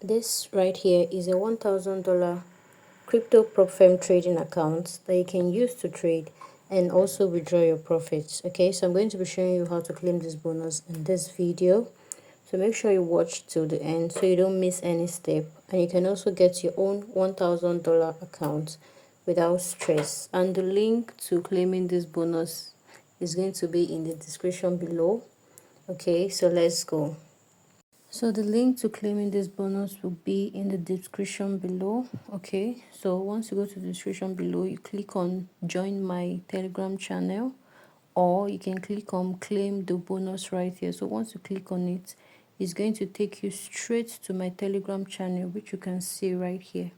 This right here is a $1,000 crypto prop firm trading account that you can use to trade and also withdraw your profits. Okay, so I'm going to be showing you how to claim this bonus in this video. So make sure you watch till the end so you don't miss any step, and you can also get your own $1,000 account without stress. And the link to claiming this bonus is going to be in the description below. Okay, so let's go. So the link to claiming this bonus will be in the description below. Okay, so once you go to the description below, you click on join my Telegram channel, or you can click on claim the bonus right here. So once you click on it, it's going to take you straight to my Telegram channel, which you can see right here.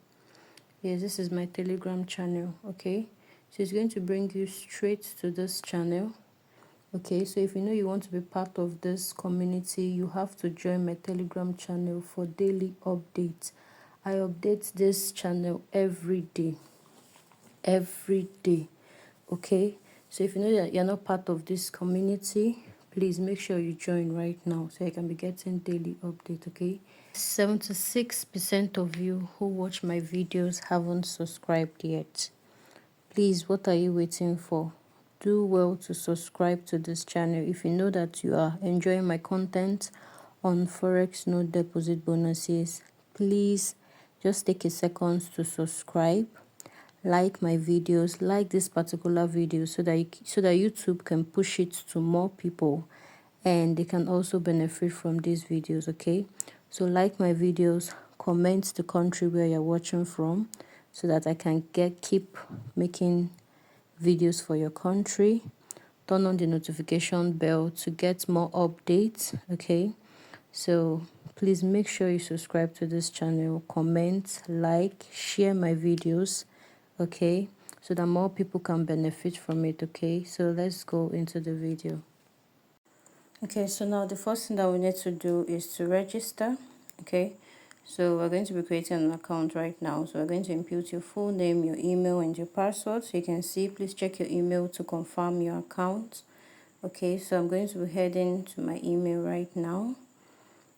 Yes, this is my Telegram channel. Okay, so it's going to bring you straight to this channel. Okay, so if you know you want to be part of this community, you have to join my Telegram channel for daily updates. I update this channel every day. Every day. Okay, so if you know that you're not part of this community, please make sure you join right now so I can be getting daily update. Okay, 76% of you who watch my videos haven't subscribed yet. Please, what are you waiting for? Do well to subscribe to this channel if you know that you are enjoying my content on Forex no deposit bonuses. Please just take a second to subscribe, like my videos, like this particular video so that YouTube can push it to more people and they can also benefit from these videos. Okay, so like my videos, comment the country where you're watching from so that I can keep making videos for your country. Turn on the notification bell to get more updates. Okay, so please make sure you subscribe to this channel, comment, like, share my videos. Okay, so that more people can benefit from it. Okay, so let's go into the video. Okay, so now the first thing that we need to do is to register. Okay, so we're going to be creating an account right now. So we're going to input your full name, your email, and your password. So you can see, please check your email to confirm your account. Okay, so I'm going to be heading to my email right now.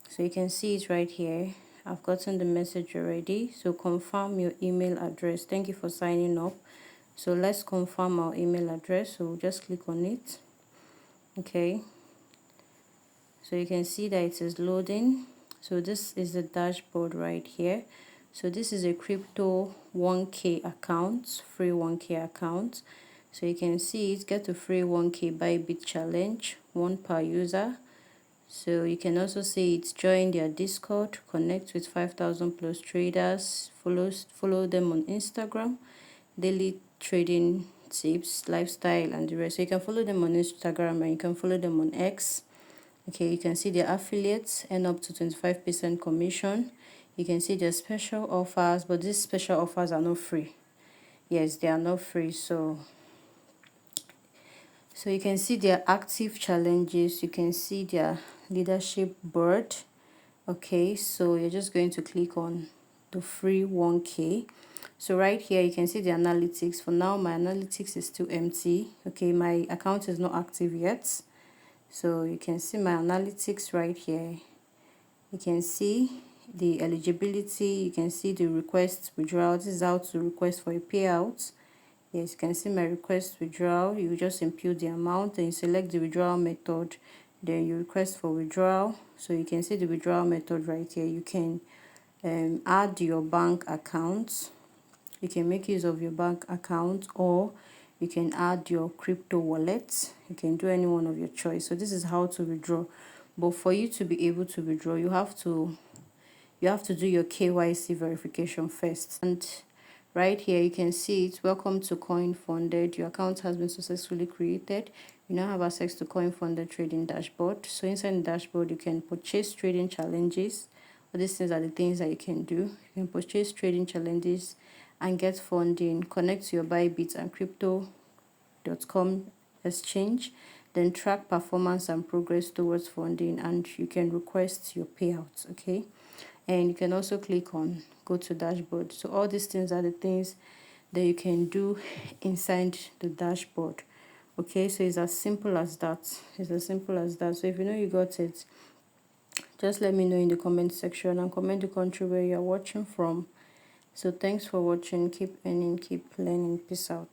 So you can see it right here. I've gotten the message already. So confirm your email address. Thank you for signing up. So let's confirm our email address. So we'll just click on it. Okay, so you can see that it is loading. So this is the dashboard right here. So this is a crypto 1k account, free 1k account. So you can see it, get a free 1k Bybit challenge, one per user. So you can also see it, join their Discord, connect with 5,000 plus traders, follow them on Instagram, daily trading tips, lifestyle, and the rest. So you can follow them on Instagram and you can follow them on X. Okay, you can see their affiliates earn up to 25% commission. You can see their special offers, but these special offers are not free. Yes, they are not free. So you can see their active challenges. You can see their leadership board. Okay, so you're just going to click on the free 1k. So right here you can see the analytics. For now my analytics is still empty. Okay, my account is not active yet. So you can see my analytics right here. You can see the eligibility, you can see the request withdrawal. This is how to request for a payout. Yes, you can see my request withdrawal. You just input the amount and you select the withdrawal method, then you request for withdrawal. So you can see the withdrawal method right here. You can add your bank account. You can make use of your bank account, or you can add your crypto wallet. You can do any one of your choice. So this is how to withdraw. But for you to be able to withdraw, you have to do your KYC verification first. And right here you can see it, welcome to Coin Funded. Your account has been successfully created. You now have access to Coin Funded trading dashboard. So inside the dashboard you can purchase trading challenges. All these things are the things that you can do. You can purchase trading challenges and get funding, connect to your Bybit and crypto.com exchange, then track performance and progress towards funding, and you can request your payouts. Okay, and you can also click on go to dashboard. So all these things are the things that you can do inside the dashboard. Okay, so it's as simple as that. It's as simple as that. So if you know you got it, Just let me know in the comment section and comment the country where you're watching from. So thanks for watching. Keep earning, keep learning. Peace out.